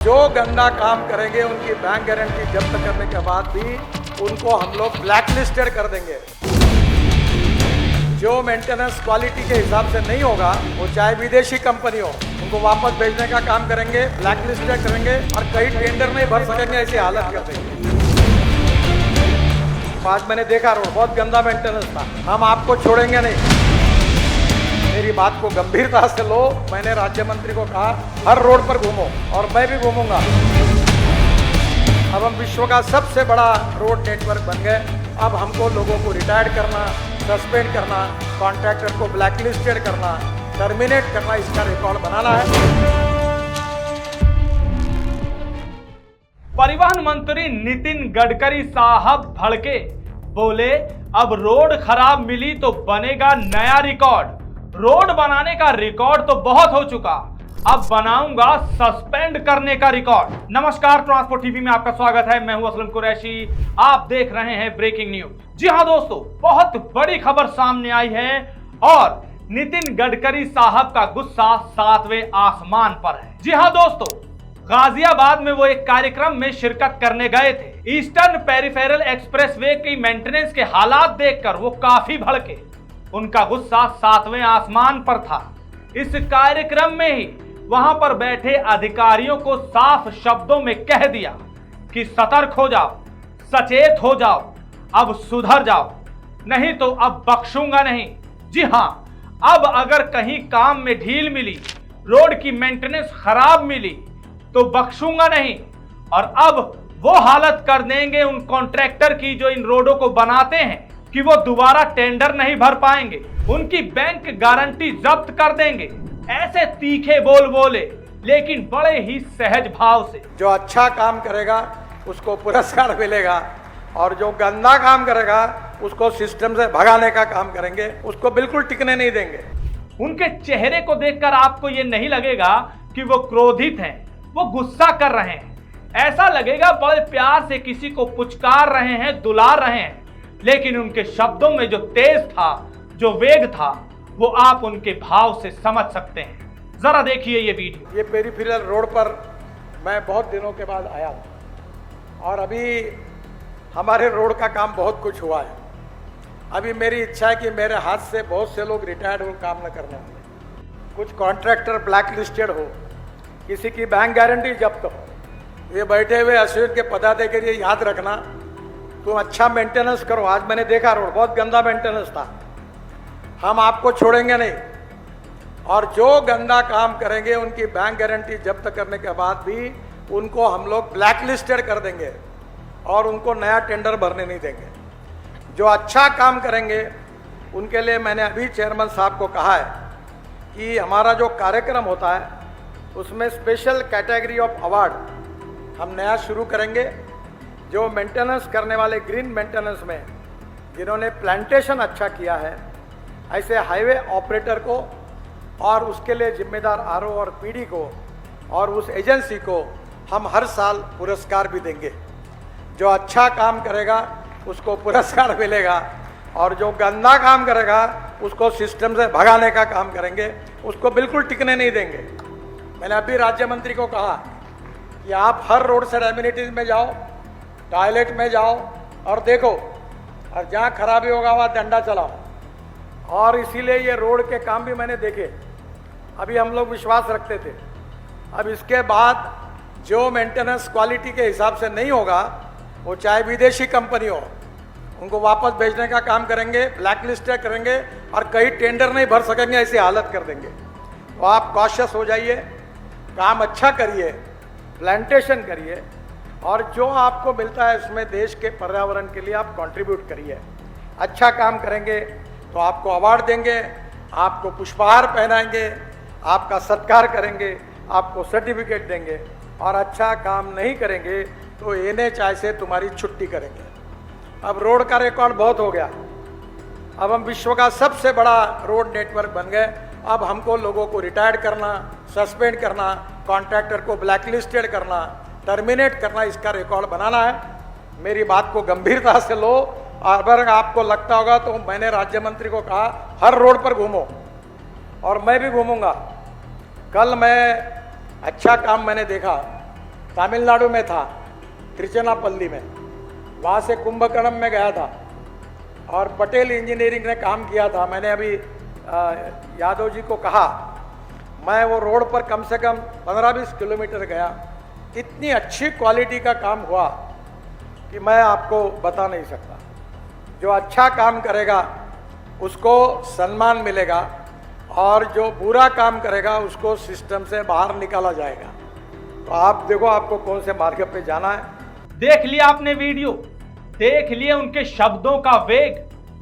जो गंदा काम करेंगे उनकी बैंक गारंटी जब्त करने के बाद भी उनको हम लोग ब्लैक लिस्टेड कर देंगे। जो मेंटेनेंस क्वालिटी के हिसाब से नहीं होगा, वो चाहे विदेशी कंपनी हो, उनको वापस भेजने का काम करेंगे, ब्लैक लिस्टेड करेंगे और कई टेंडर नहीं भर सकेंगे, ऐसी हालत कर देंगे। आज मैंने देखा रोड बहुत गंदा मेंटेनेंस था, हम आपको छोड़ेंगे नहीं। मेरी बात को गंभीरता से लो। मैंने राज्य मंत्री को कहा हर रोड पर घूमो और मैं भी घूमूंगा। अब हम विश्व का सबसे बड़ा रोड नेटवर्क बन गए। अब हमको लोगों को रिटायर्ड करना, सस्पेंड करना, कॉन्ट्रैक्टर को ब्लैकलिस्टेड करना, टर्मिनेट करना, इसका रिकॉर्ड बनाना है। परिवहन मंत्री नितिन गडकरी साहब भड़के, बोले अब रोड खराब मिली तो बनेगा नया रिकॉर्ड। रोड बनाने का रिकॉर्ड तो बहुत हो चुका, अब बनाऊंगा सस्पेंड करने का रिकॉर्ड। नमस्कार, ट्रांसपोर्ट टीवी में आपका स्वागत है। मैं हूं असलम कुरैशी, आप देख रहे हैं ब्रेकिंग न्यूज। जी हां दोस्तों, बहुत बड़ी खबर सामने आई है और नितिन गडकरी साहब का गुस्सा 7वें आसमान पर है। जी हां दोस्तों, गाजियाबाद में वो एक कार्यक्रम में शिरकत करने गए थे। ईस्टर्न पेरिफेरल एक्सप्रेसवे की मेंटेनेंस के हालात देखकर वो काफी भड़के। उनका गुस्सा 7वें आसमान पर था। इस कार्यक्रम में ही वहां पर बैठे अधिकारियों को साफ शब्दों में कह दिया कि सतर्क हो जाओ, सचेत हो जाओ, अब सुधर जाओ, नहीं तो अब बख्शूंगा नहीं। जी हां, अब अगर कहीं काम में ढील मिली, रोड की मेंटेनेंस खराब मिली तो बख्शूंगा नहीं। और अब वो हालत कर देंगे उन कॉन्ट्रैक्टर की जो इन रोडों को बनाते हैं कि वो दोबारा टेंडर नहीं भर पाएंगे, उनकी बैंक गारंटी जब्त कर देंगे। ऐसे तीखे बोल बोले, लेकिन बड़े ही सहज भाव से। जो अच्छा काम करेगा उसको पुरस्कार मिलेगा और जो गंदा काम करेगा उसको सिस्टम से भगाने का काम करेंगे, उसको बिल्कुल टिकने नहीं देंगे। उनके चेहरे को देखकर आपको ये नहीं लगेगा कि वो क्रोधित हैं, वो गुस्सा कर रहे हैं। ऐसा लगेगा बड़े प्यार से किसी को पुचकार रहे हैं, दुलार रहे हैं। लेकिन उनके शब्दों में जो तेज था, जो वेग था, वो आप उनके भाव से समझ सकते हैं। जरा देखिए ये वीडियो। ये पेरिफेरल रोड पर मैं बहुत दिनों के बाद आया और अभी हमारे रोड का काम बहुत कुछ हुआ है। अभी मेरी इच्छा है कि मेरे हाथ से बहुत से लोग रिटायर्ड हो, काम न करने वाले, कुछ कॉन्ट्रैक्टर ब्लैक लिस्टेड हो, किसी की बैंक गारंटी जब्त हो। ये बैठे हुए अश्विन के पदाधिकारी याद रखना, तुम अच्छा मेंटेनेंस करो। आज मैंने देखा रोड बहुत गंदा मेंटेनेंस था, हम आपको छोड़ेंगे नहीं। और जो गंदा काम करेंगे उनकी बैंक गारंटी जब्त करने के बाद भी उनको हम लोग ब्लैक लिस्टेड कर देंगे और उनको नया टेंडर भरने नहीं देंगे। जो अच्छा काम करेंगे उनके लिए मैंने अभी चेयरमैन साहब को कहा है कि हमारा जो कार्यक्रम होता है उसमें स्पेशल कैटेगरी ऑफ अवार्ड हम नया शुरू करेंगे। जो मेंटेनेंस करने वाले ग्रीन मेंटेनेंस में जिन्होंने प्लांटेशन अच्छा किया है, ऐसे हाईवे ऑपरेटर को और उसके लिए जिम्मेदार आरओ और पीडी को और उस एजेंसी को हम हर साल पुरस्कार भी देंगे। जो अच्छा काम करेगा उसको पुरस्कार मिलेगा और जो गंदा काम करेगा उसको सिस्टम से भगाने का काम करेंगे, उसको बिल्कुल टिकने नहीं देंगे। मैंने अभी राज्य मंत्री को कहा कि आप हर रोड से एमिनिटीज में जाओ, टॉयलेट में जाओ और देखो, और जहाँ खराबी होगा वहाँ डंडा चलाओ। और इसीलिए ये रोड के काम भी मैंने देखे। अभी हम लोग विश्वास रखते थे, अब इसके बाद जो मेंटेनेंस क्वालिटी के हिसाब से नहीं होगा, वो चाहे विदेशी कंपनी हो, उनको वापस भेजने का काम करेंगे, ब्लैक लिस्टेड करेंगे और कई टेंडर नहीं भर सकेंगे, ऐसी हालत कर देंगे। तो आप कॉशियस हो जाइए, काम अच्छा करिए, प्लांटेशन करिए और जो आपको मिलता है उसमें देश के पर्यावरण के लिए आप कंट्रीब्यूट करिए। अच्छा काम करेंगे तो आपको अवार्ड देंगे, आपको पुष्पहार पहनाएंगे, आपका सत्कार करेंगे, आपको सर्टिफिकेट देंगे। और अच्छा काम नहीं करेंगे तो NHAI से तुम्हारी छुट्टी करेंगे। अब रोड का रिकॉर्ड बहुत हो गया, अब हम विश्व का सबसे बड़ा रोड नेटवर्क बन गए। अब हमको लोगों को रिटायर्ड करना, सस्पेंड करना, कॉन्ट्रैक्टर को ब्लैकलिस्टेड करना, टर्मिनेट करना, इसका रिकॉर्ड बनाना है। मेरी बात को गंभीरता से लो। अगर आपको लगता होगा तो मैंने राज्य मंत्री को कहा हर रोड पर घूमो और मैं भी घूमूंगा। कल मैं अच्छा काम मैंने देखा तमिलनाडु में था, तिरुचिरापल्ली में। वहाँ से कुंभकोणम में गया था और पटेल इंजीनियरिंग ने काम किया था। मैंने अभी यादव जी को कहा, मैं वो रोड पर कम से कम 15-20 किलोमीटर गया। इतनी अच्छी क्वालिटी का काम हुआ कि मैं आपको बता नहीं सकता। जो अच्छा काम करेगा उसको सम्मान मिलेगा और जो बुरा काम करेगा उसको सिस्टम से बाहर निकाला जाएगा। तो आप देखो आपको कौन से मार्ग पे जाना है। देख लिया आपने वीडियो, देख लिए उनके शब्दों का वेग,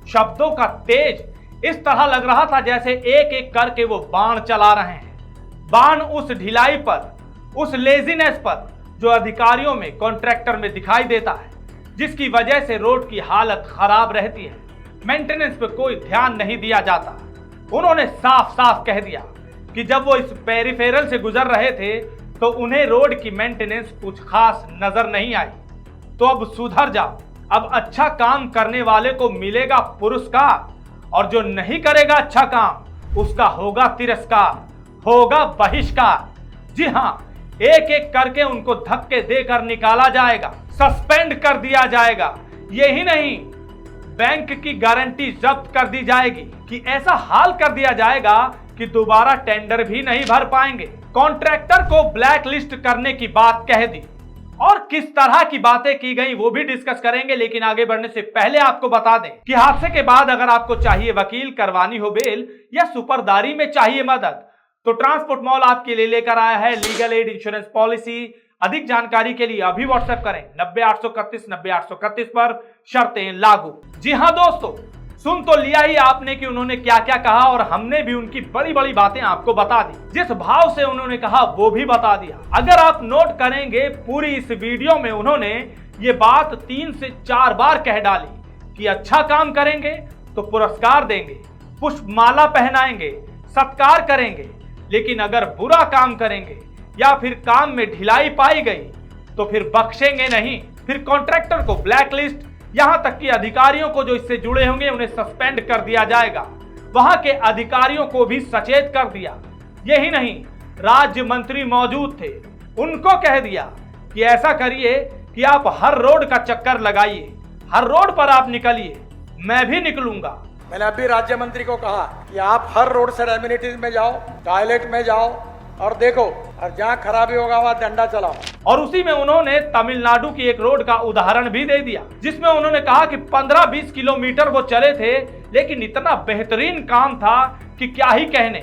शब्दों का तेज। इस तरह लग रहा था जैसे एक एक करके वो बाण चला रहे हैं। बाण उस ढिलाई पर, उस लेजीनेस पर जो अधिकारियों में, कॉन्ट्रैक्टर में दिखाई देता है, जिसकी वजह से रोड की हालत खराब रहती है, मेंटेनेंस पे कोई ध्यान नहीं दिया जाता। उन्होंने साफ साफ कह दिया कि जब वो इस पेरिफेरल से गुजर रहे थे तो उन्हें रोड की मेंटेनेंस कुछ खास नजर नहीं आई। तो अब सुधर जाओ, अब अच्छा काम करने वाले को मिलेगा पुरस्कार और जो नहीं करेगा अच्छा काम उसका होगा तिरस्कार, होगा बहिष्कार। जी हां, एक एक करके उनको धक्के देकर निकाला जाएगा, सस्पेंड कर दिया जाएगा। यही नहीं, बैंक की गारंटी जब्त कर दी जाएगी कि ऐसा हाल कर दिया जाएगा कि दोबारा टेंडर भी नहीं भर पाएंगे। कॉन्ट्रैक्टर को ब्लैक लिस्ट करने की बात कह दी और किस तरह की बातें की गई वो भी डिस्कस करेंगे। लेकिन आगे बढ़ने से पहले आपको बता दें कि हादसे के बाद अगर आपको चाहिए वकील, करवानी हो बेल या सुपरदारी में चाहिए मदद, तो ट्रांसपोर्ट मॉल आपके लिए लेकर आया है लीगल एड इंश्योरेंस पॉलिसी। अधिक जानकारी के लिए अभी व्हाट्सएप करें 90-831-90-831 पर, शर्तें लागू। जी हां दोस्तों, सुन तो लिया ही आपने कि उन्होंने क्या क्या कहा और हमने भी उनकी बड़ी बड़ी बातें आपको बता दी। जिस भाव से उन्होंने कहा वो भी बता दिया। अगर आप नोट करेंगे पूरी इस वीडियो में उन्होंने ये बात 3 से 4 बार कह डाली कि अच्छा काम करेंगे तो पुरस्कार देंगे, पुष्पमाला पहनाएंगे, सत्कार करेंगे, लेकिन अगर बुरा काम करेंगे या फिर काम में ढिलाई पाई गई तो फिर बख्शेंगे नहीं। फिर कॉन्ट्रैक्टर को ब्लैकलिस्ट, यहां तक कि अधिकारियों को जो इससे जुड़े होंगे उन्हें सस्पेंड कर दिया जाएगा। वहां के अधिकारियों को भी सचेत कर दिया। यही नहीं, राज्य मंत्री मौजूद थे, उनको कह दिया कि ऐसा करिए कि आप हर रोड का चक्कर लगाइए, हर रोड पर आप निकलिए, मैं भी निकलूंगा। मैंने अभी राज्य मंत्री को कहा कि आप हर रोड से एमिनिटीज में जाओ, टॉयलेट में जाओ और देखो, और जहां खराबी होगा वहां डंडा चलाओ। और उसी में उन्होंने तमिलनाडु की एक रोड का उदाहरण भी दे दिया, जिसमें उन्होंने कहा कि 15-20 किलोमीटर वो चले थे, लेकिन इतना बेहतरीन काम था कि क्या ही कहने।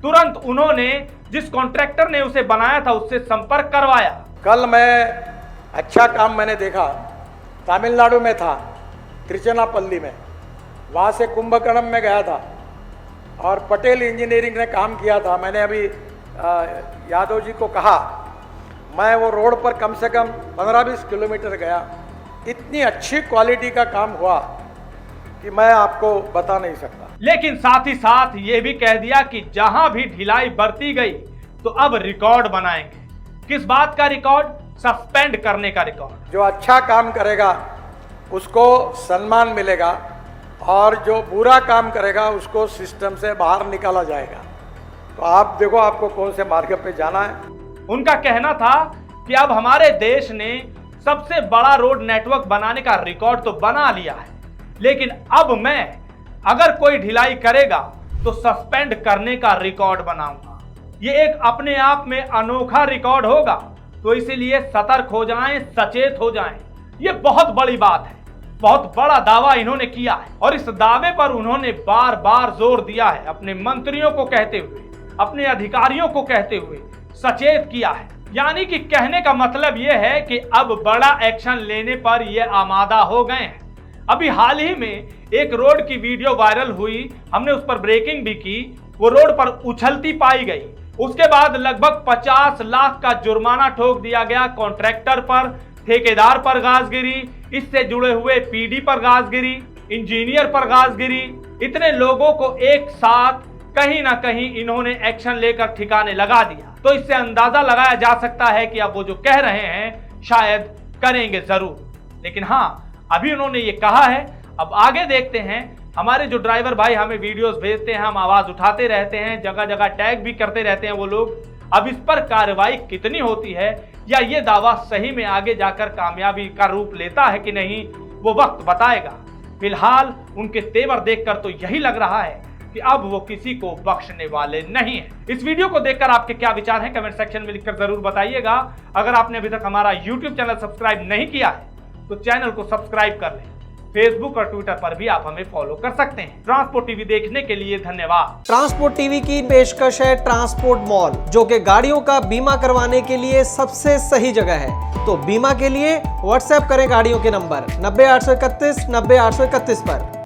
तुरंत उन्होंने जिस कॉन्ट्रैक्टर ने उसे बनाया था उससे संपर्क करवाया। कल मैं अच्छा काम मैंने देखा, तमिलनाडु में था, तिरुचिरापल्ली में। वहाँ से कुंभकोणम में गया था और पटेल इंजीनियरिंग ने काम किया था। मैंने अभी यादव जी को कहा, मैं वो रोड पर कम से कम 15-20 किलोमीटर गया। इतनी अच्छी क्वालिटी का काम हुआ कि मैं आपको बता नहीं सकता। लेकिन साथ ही साथ ये भी कह दिया कि जहां भी ढिलाई बरती गई तो अब रिकॉर्ड बनाएंगे। किस बात का रिकॉर्ड? सस्पेंड करने का रिकॉर्ड। जो अच्छा काम करेगा उसको सम्मान मिलेगा और जो बुरा काम करेगा उसको सिस्टम से बाहर निकाला जाएगा। तो आप देखो आपको कौन से मार्ग पे जाना है। उनका कहना था कि अब हमारे देश ने सबसे बड़ा रोड नेटवर्क बनाने का रिकॉर्ड तो बना लिया है, लेकिन अब मैं अगर कोई ढिलाई करेगा तो सस्पेंड करने का रिकॉर्ड बनाऊंगा। ये एक अपने आप में अनोखा रिकॉर्ड होगा, तो इसीलिए सतर्क हो जाएं, सचेत हो जाएं। ये बहुत बड़ी बात है, बहुत बड़ा दावा इन्होंने किया है और इस दावे पर उन्होंने बार बार जोर दिया है, अपने मंत्रियों को कहते हुए, अपने अधिकारियों को कहते हुए सचेत किया है। यानी कि कहने का मतलब यह है कि अब बड़ा एक्शन लेने पर ये आमादा हो गए हैं। अभी हाल ही में एक रोड की वीडियो वायरल हुई, हमने उस पर ब्रेकिंग भी की। वो रोड पर उछलती पाई गई, उसके बाद लगभग 50 लाख का जुर्माना ठोक दिया गया कॉन्ट्रैक्टर पर, ठेकेदार पर गाजगिरी, इससे जुड़े हुए पीडी पर गाजगिरी, इंजीनियर पर गाजगिरी। इतने लोगों को एक साथ कहीं ना कहीं इन्होंने एक्शन लेकर ठिकाने लगा दिया। तो इससे अंदाजा लगाया जा सकता है कि अब वो जो कह रहे हैं शायद करेंगे जरूर। लेकिन हाँ, अभी उन्होंने ये कहा है, अब आगे देखते हैं। हमारे जो ड्राइवर भाई हमें वीडियोस भेजते हैं, हम आवाज उठाते रहते हैं, जगह जगह टैग भी करते रहते हैं वो लोग। अब इस पर कार्रवाई कितनी होती है या ये दावा सही में आगे जाकर कामयाबी का रूप लेता है कि नहीं, वो वक्त बताएगा। फिलहाल उनके तेवर देखकर तो यही लग रहा है कि अब वो किसी को बख्शने वाले नहीं हैं। इस वीडियो को देखकर आपके क्या विचार हैं कमेंट सेक्शन में लिखकर जरूर बताइएगा। अगर आपने अभी तक हमारा YouTube चैनल सब्सक्राइब नहीं किया है तो चैनल को सब्सक्राइब कर लें। फेसबुक और ट्विटर पर भी आप हमें फॉलो कर सकते हैं। ट्रांसपोर्ट टीवी देखने के लिए धन्यवाद। ट्रांसपोर्ट टीवी की पेशकश है ट्रांसपोर्ट मॉल, जो कि गाड़ियों का बीमा करवाने के लिए सबसे सही जगह है। तो बीमा के लिए व्हाट्सएप करें गाड़ियों के नंबर 90 831 90 831 पर।